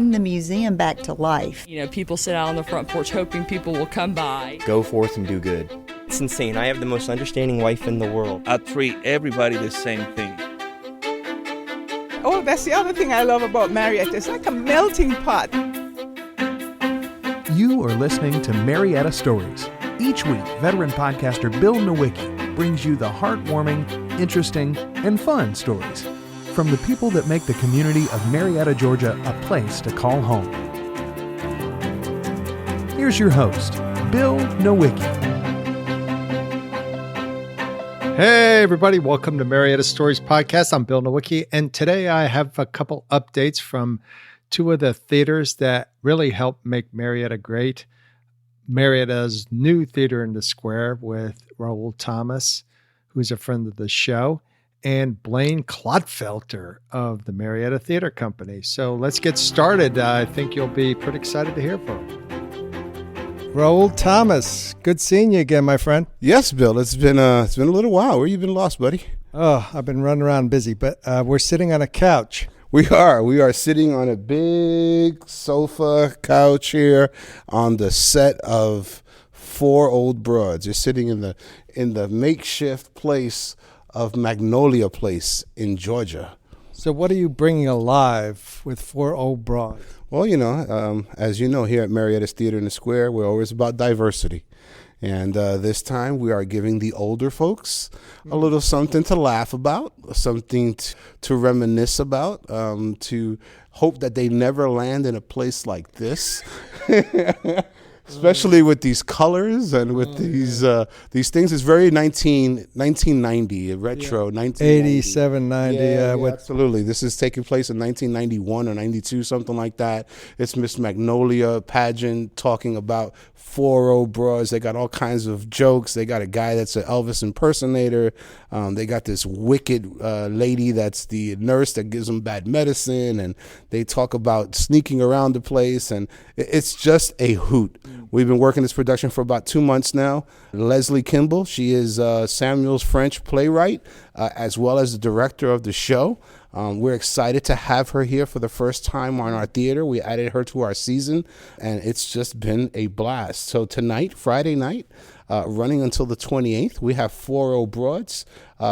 bring the museum back to life. You know, people sit out on the front porch hoping people will come by. Go forth and do good. It's insane. I have the most understanding wife in the world. I treat everybody the same thing. Oh, that's the other thing I love about Marietta. It's like a melting pot. You are listening to Marietta Stories. Each week, veteran podcaster Bill Nowicki brings you the heartwarming, interesting, and fun stories from the people that make the community of Marietta, Georgia, a place to call home. Here's your host, Bill Nowicki. Hey, everybody. Welcome to Marietta Stories Podcast. I'm Bill Nowicki, and today I have a couple updates from two of the theaters that really helped make Marietta great. Marietta's new theater in the square with Raul Thomas, who's a friend of the show, and Blaine Clotfelter of the Marietta Theater Company. So let's get started. I think you'll be pretty excited to hear from him. Raul Thomas, good seeing you again, my friend. Yes, Bill. It's been a little while. Where you been lost, buddy? Oh, I've been running around busy, but we're sitting on a couch. We are sitting on a big sofa couch here on the set of Four Old Broads. You're sitting in the makeshift place of Magnolia Place in Georgia. So what are you bringing alive with Four Old Broads? Well, as you know, here at Marietta's Theater in the Square, we're always about diversity. And this time we are giving the older folks a little something to laugh about, something to reminisce about, to hope that they never land in a place like this. Especially with these colors and with these things. It's very 1990, retro, 1990. 87, 90. Yeah, absolutely. This is taking place in 1991 or 92, something like that. It's Miss Magnolia pageant talking about four old broads. They got all kinds of jokes. They got a guy that's an Elvis impersonator. They got this wicked lady that's the nurse that gives them bad medicine. And they talk about sneaking around the place. And it's just a hoot. We've been working this production for about 2 months now. Leslie Kimball, she is Samuel's French playwright, as well as the director of the show. We're excited to have her here for the first time on our theater. We added her to our season, and it's just been a blast. So tonight, Friday night, running until the 28th, we have Four Old Broads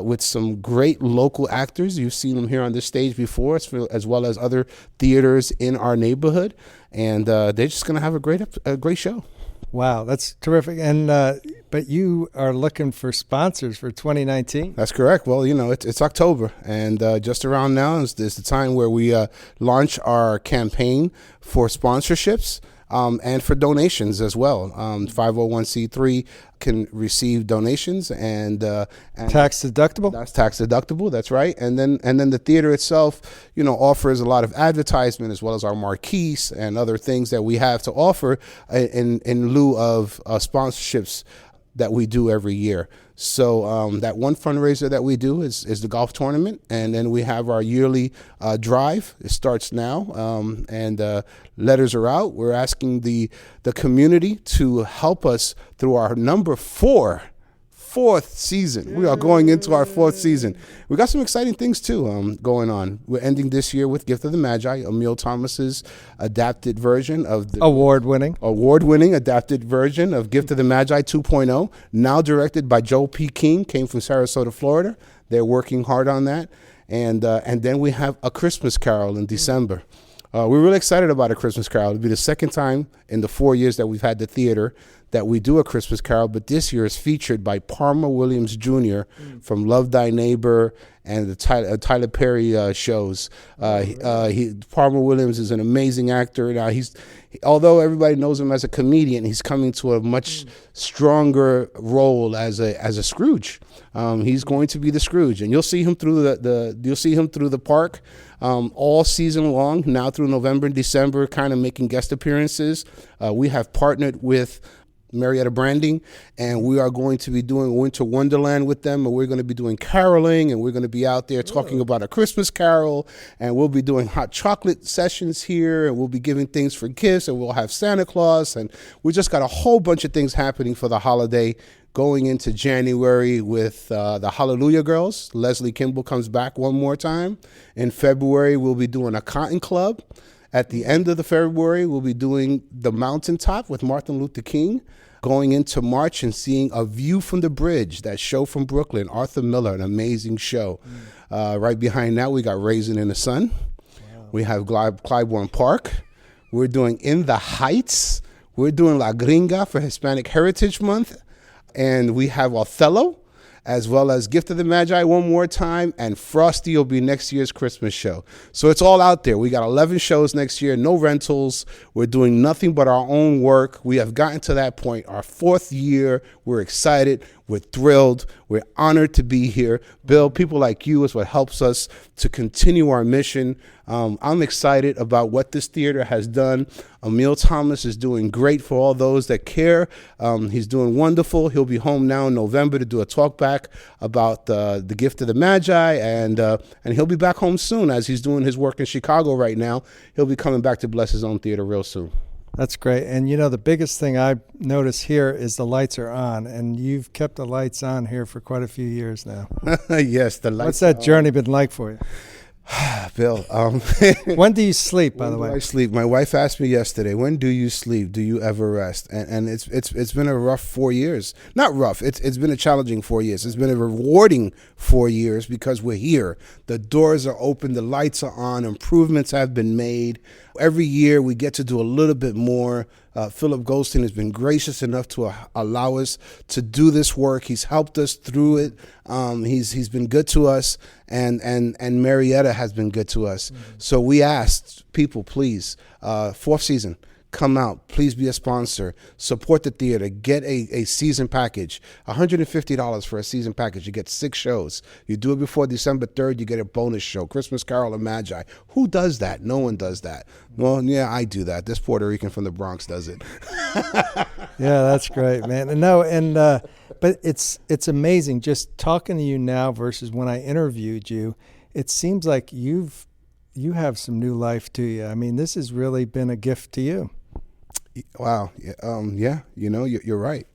with some great local actors. You've seen them here on this stage before, as well as other theaters in our neighborhood. And they're just going to have a great show. Wow, that's terrific. And but you are looking for sponsors for 2019? That's correct. Well, it's October, and just around now is the time where we launch our campaign for sponsorships. And for donations as well. 501c3 can receive donations and tax deductible. That's tax deductible. That's right. And then the theater itself, offers a lot of advertisement as well as our marquees and other things that we have to offer in lieu of sponsorships that we do every year. So that one fundraiser that we do is the golf tournament, and then we have our yearly drive. It starts now, and letters are out. We're asking the community to help us through our number fourth season. We are going into our fourth season. We got some exciting things too going on. We're ending this year with Gift of the Magi, Emil Thomas's adapted version of the award-winning adapted version of Gift of the Magi 2.0, now directed by Joe P. King, came from Sarasota, Florida. They're working hard on that. And then we have A Christmas Carol in December. We're really excited about A Christmas Carol. It'll be the second time in the 4 years that we've had the theater that we do A Christmas Carol, but this year is featured by Palmer Williams Jr. from Love Thy Neighbor and the Tyler Perry shows. Palmer Williams is an amazing actor. Now although everybody knows him as a comedian, he's coming to a much stronger role as a Scrooge. He's going to be the Scrooge, and you'll see him through the park all season long, now through November and December, kind of making guest appearances. We have partnered with Marietta Branding, and we are going to be doing Winter Wonderland with them, and we're going to be doing caroling, and we're going to be out there talking about A Christmas Carol, and we'll be doing hot chocolate sessions here, and we'll be giving things for gifts, and we'll have Santa Claus, and we just got a whole bunch of things happening for the holiday going into January with the Hallelujah Girls. Leslie Kimball comes back one more time. In February, we'll be doing a Cotton Club. At the end of the February, we'll be doing The Mountaintop with Martin Luther King. Going into March and seeing A View from the Bridge, that show from Brooklyn, Arthur Miller, an amazing show. Right behind that, we got Raisin in the Sun. Wow. We have Clybourne Park. We're doing In the Heights. We're doing La Gringa for Hispanic Heritage Month. And we have Othello, as well as Gift of the Magi one more time, and Frosty will be next year's Christmas show. So it's all out there. We got 11 shows next year, no rentals. We're doing nothing but our own work. We have gotten to that point, our 4th year. We're excited. We're thrilled. We're honored to be here. Bill, people like you is what helps us to continue our mission. I'm excited about what this theater has done. Emil Thomas is doing great for all those that care. He's doing wonderful. He'll be home now in November to do a talk back about the Gift of the Magi, and he'll be back home soon as he's doing his work in Chicago right now. He'll be coming back to bless his own theater real soon. That's great. And, the biggest thing I notice here is the lights are on, and you've kept the lights on here for quite a few years now. Yes, the lights. What's that journey been like for you? Bill, when do you sleep, by the way? When do I sleep? My wife asked me yesterday, when do you sleep? Do you ever rest? And it's been a rough 4 years. Not rough. It's been a challenging 4 years. It's been a rewarding 4 years because we're here. The doors are open. The lights are on. Improvements have been made. Every year we get to do a little bit more. Philip Goldstein has been gracious enough to allow us to do this work. He's helped us through it. He's been good to us, and Marietta has been good to us. Mm-hmm. So we asked people, please, 4th season, come out, please be a sponsor, support the theater, get a season package, $150 for a season package. You get 6 shows. You do it before December 3rd, you get a bonus show, Christmas Carol and Magi. Who does that? No one does that. Well, yeah, I do that. This Puerto Rican from the Bronx does it. Yeah, that's great, man. But it's amazing just talking to you now versus when I interviewed you. It seems like you have some new life to you. I mean, this has really been a gift to you. Wow. Yeah. You're right.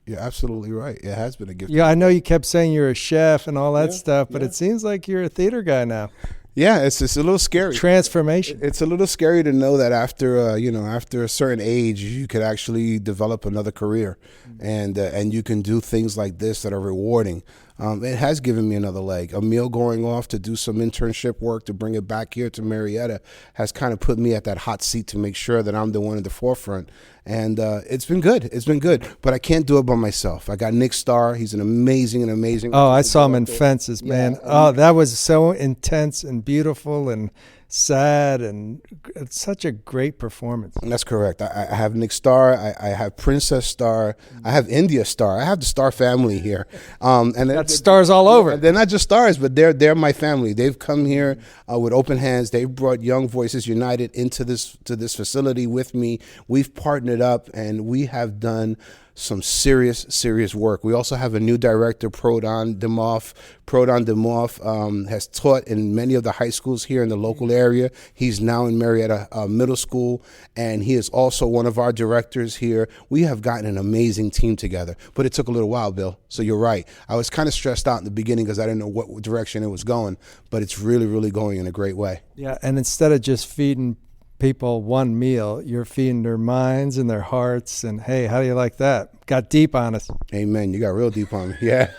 You're absolutely right. It has been a gift. Yeah, I know you kept saying you're a chef and all that stuff, but it seems like you're a theater guy now. Yeah, it's a little scary. Transformation. It's a little scary to know that after a certain age, you could actually develop another career, and you can do things like this that are rewarding. It has given me another leg. Emil going off to do some internship work to bring it back here to Marietta has kind of put me at that hot seat to make sure that I'm the one in the forefront. And it's been good. It's been good. But I can't do it by myself. I got Nick Starr. He's an amazing. Oh, I saw him in Fences, man. Yeah. Oh, that was so intense and beautiful and sad, and it's such a great performance. That's correct. I have Nick Starr. I have Princess Starr. I have India Starr. I have the Starr family here. And got stars all over. They're not just stars, but they're my family. They've come here with open hands. They brought Young Voices United into this facility with me. We've partnered up, and we have done some serious work. We also have a new director, Prodon Demoff. Prodon Demoff has taught in many of the high schools here in the local area. He's now in Marietta Middle School, and he is also one of our directors here. We have gotten an amazing team together, but it took a little while, Bill. So you're right. I was kind of stressed out in the beginning because I didn't know what direction it was going, but it's really going in a great way. Yeah, and instead of just feeding people one meal, you're feeding their minds and their hearts, and hey, how do you like that? Got deep on us. Amen. You got real deep on me. Yeah.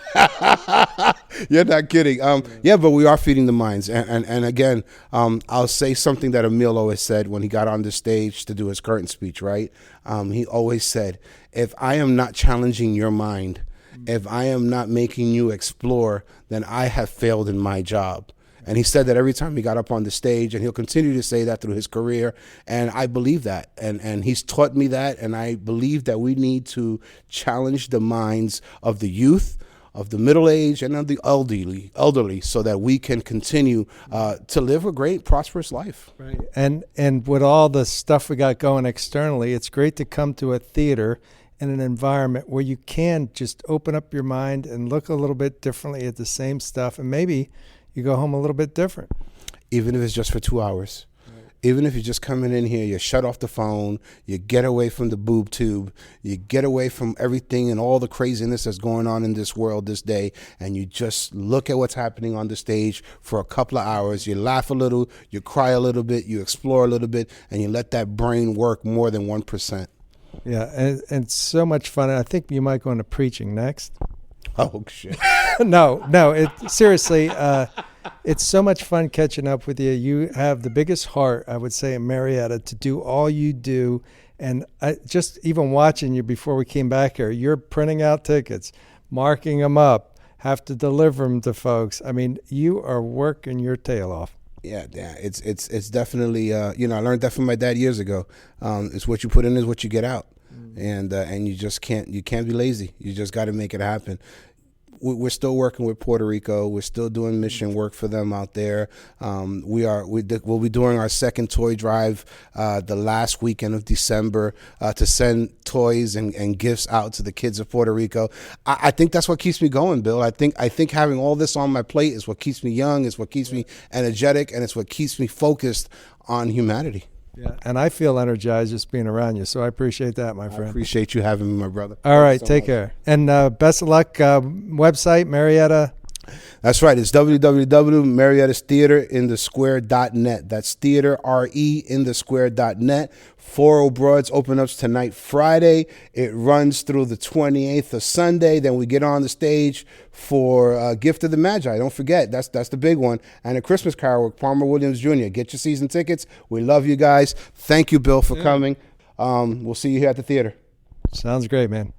You're not kidding. Yeah, but we are feeding the minds. And again, I'll say something that Emil always said when he got on the stage to do his curtain speech, right? He always said, if I am not challenging your mind, if I am not making you explore, then I have failed in my job. And he said that every time he got up on the stage, and he'll continue to say that through his career. And I believe that. And he's taught me that. And I believe that we need to challenge the minds of the youth, of the middle age, and of the elderly so that we can continue to live a great, prosperous life. Right. And with all the stuff we got going externally, it's great to come to a theater in an environment where you can just open up your mind and look a little bit differently at the same stuff, and maybe you go home a little bit different. Even if it's just for 2 hours. Right. Even if you're just coming in here, you shut off the phone, you get away from the boob tube, you get away from everything and all the craziness that's going on in this world this day, and you just look at what's happening on the stage for a couple of hours. You laugh a little, you cry a little bit, you explore a little bit, and you let that brain work more than 1%. Yeah, and it's so much fun. I think you might go into preaching next. Oh, shit. No, seriously, it's so much fun catching up with you. You have the biggest heart, I would say, in Marietta to do all you do. And just even watching you before we came back here, you're printing out tickets, marking them up, have to deliver them to folks. I mean, you are working your tail off. Yeah, it's definitely, I learned that from my dad years ago. It's what you put in is what you get out. And you just can't be lazy. You just got to make it happen. We're still working with Puerto Rico. We're still doing mission work for them out there. We'll be doing our second toy drive the last weekend of December to send toys and gifts out to the kids of Puerto Rico. I think that's what keeps me going, Bill. I think having all this on my plate is what keeps me young, is what keeps me energetic, and it's what keeps me focused on humanity. Yeah, and I feel energized just being around you, so I appreciate that, my friend. I appreciate you having me, my brother. All right, take care. And best of luck. Website, Marietta. That's right. It's www.mariettastheaterinthesquare.net. That's theater, REinthesquare.net. 4 Broads open up tonight, Friday. It runs through the 28th of Sunday. Then we get on the stage for Gift of the Magi. Don't forget, that's the big one. And a Christmas Carol with Palmer Williams Jr. Get your season tickets. We love you guys. Thank you, Bill, for coming. We'll see you here at the theater. Sounds great, man.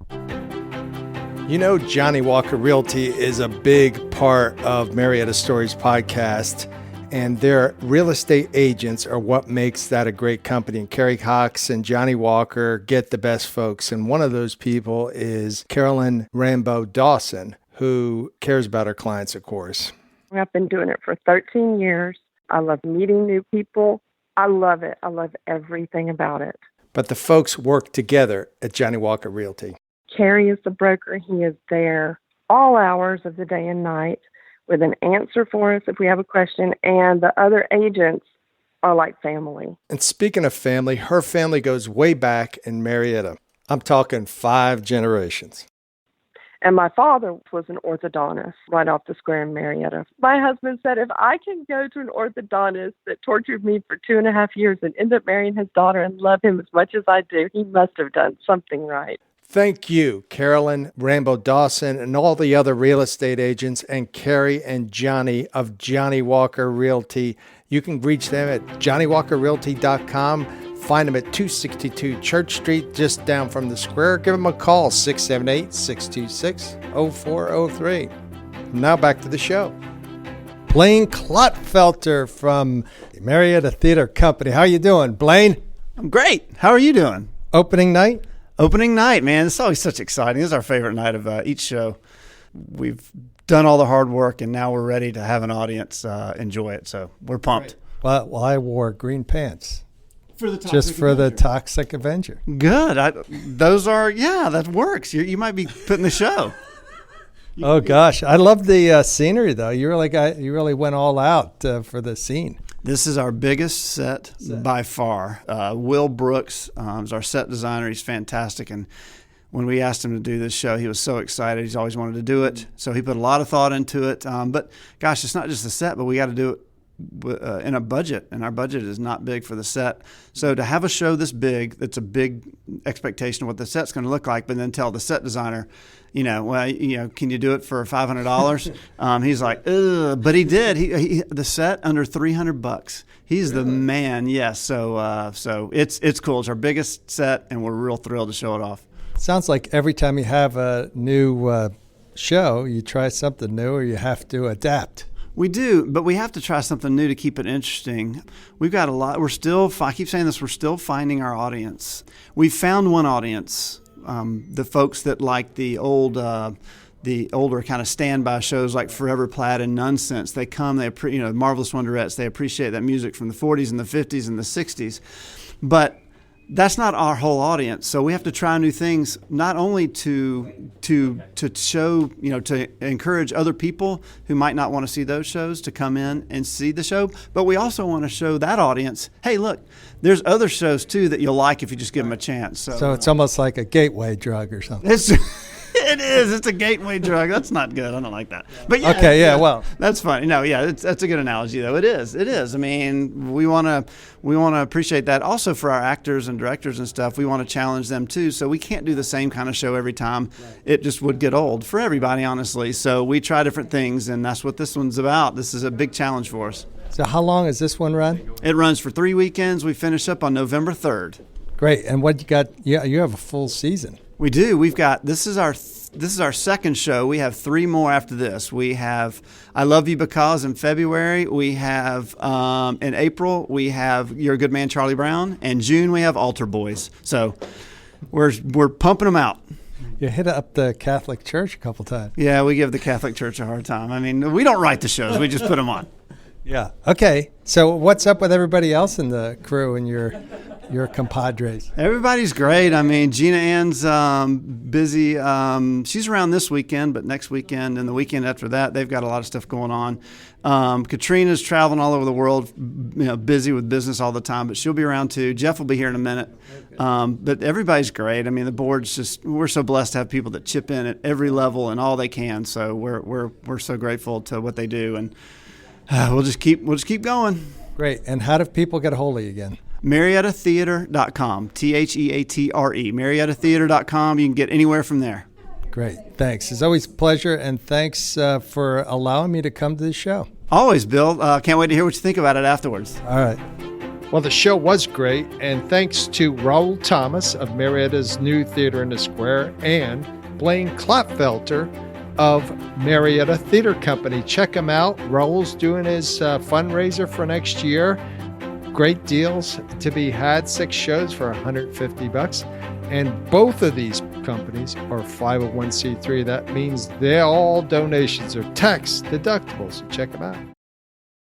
You know, Johnny Walker Realty is a big part of Marietta Stories podcast, and their real estate agents are what makes that a great company. And Kerry Cox and Johnny Walker get the best folks. And one of those people is Carolyn Rambo Dawson, who cares about her clients, of course. I've been doing it for 13 years. I love meeting new people. I love it. I love everything about it. But the folks work together at Johnny Walker Realty. Carrie is the broker. He is there all hours of the day and night with an answer for us if we have a question. And the other agents are like family. And speaking of family, her family goes way back in Marietta. I'm talking 5 generations. And my father was an orthodontist right off the square in Marietta. My husband said, if I can go to an orthodontist that tortured me for 2.5 years and end up marrying his daughter and love him as much as I do, he must have done something right. Thank you, Carolyn Rambo Dawson, and all the other real estate agents, and Carrie and Johnny of Johnny Walker Realty. You can reach them at JohnnyWalkerRealty.com. Find them at 262 Church Street, just down from the square. Give them a call, 678-626-0403. Now back to the show. Blaine Clotfelter from the Marietta Theater Company. How you doing, Blaine? I'm great. How are you doing? Opening night? Opening night, man. It's always such exciting. This is our favorite night of each show. We've done all the hard work, and now we're ready to have an audience enjoy it. So we're pumped. Right. Well, I wore green pants. For the Toxic Just for Avenger. the Toxic Avenger. Good. That works. You might be putting the show. Oh, gosh. I love the scenery, though. You really went all out for the scene. This is our biggest set by far. Will Brooks is our set designer. He's fantastic. And when we asked him to do this show, he was so excited. He's always wanted to do it. So he put a lot of thought into it. But, gosh, it's not just the set, but we got to do it in a budget. And our budget is not big for the set. So to have a show this big, that's a big expectation of what the set's going to look like, but then tell the set designer, can you do it for $500? He's like, ugh. But he did. He the set under $300. He's the man. Yes. So it's cool. It's our biggest set, and we're real thrilled to show it off. Sounds like every time you have a new show, you try something new, or you have to adapt. We do, but we have to try something new to keep it interesting. We've got a lot. I keep saying this. We're still finding our audience. We found one audience. The folks that like the older kind of standby shows like Forever Plaid and Nonsense. They come, Marvelous Wonderettes. They appreciate that music from the 40s and the 50s and the 60s. But that's not our whole audience. So we have to try new things, not only to show, to encourage other people who might not want to see those shows to come in and see the show, but we also want to show that audience, hey, look, there's other shows too that you'll like if you just give them a chance. So it's almost like a gateway drug or something. It is. It's a gateway drug. That's not good. I don't like that. But yeah, okay, yeah, well, that's funny. No, yeah, that's a good analogy though. It is. It is. I mean, we want to appreciate that. Also for our actors and directors and stuff, we want to challenge them too. So we can't do the same kind of show every time. Right. It just would get old for everybody, honestly. So we try different things, and that's what this one's about. This is a big challenge for us. So how long does this one run? It runs for 3 weekends. We finish up on November 3rd. Great. And what you got? Yeah, you have a full season. We do. We've got this is our second show. We have 3 more after this. We have I Love You Because in February. We have in April we have You're a Good Man, Charlie Brown. And June we have Altar Boys. So we're pumping them out. You hit up the Catholic Church a couple times. Yeah, we give the Catholic Church a hard time. I mean, we don't write the shows. We just put them on. Yeah. Okay. So what's up with everybody else in the crew and your compadres? Everybody's great. I mean, Gina Ann's busy. She's around this weekend, but next weekend and the weekend after that, they've got a lot of stuff going on. Katrina's traveling all over the world, busy with business all the time, but she'll be around too. Jeff will be here in a minute. But everybody's great. I mean, the board's we're so blessed to have people that chip in at every level and all they can. So we're so grateful to what they do, and we'll just keep going. Great. And how do people get a hold of you again? MariettaTheater.com, TheATRE, MariettaTheater.com. You can get anywhere from there. Great. Thanks. It's always a pleasure, and thanks for allowing me to come to the show. Always, Bill. Can't wait to hear what you think about it afterwards. All right. Well, the show was great, and thanks to Raul Thomas of Marietta's new Theater in the Square and Blaine Clotfelter of Marietta Theater Company. Check him out. Raul's doing his fundraiser for next year. Great deals to be had. 6 shows for $150. And both of these companies are 501c3. That means all donations are tax deductible. So check them out.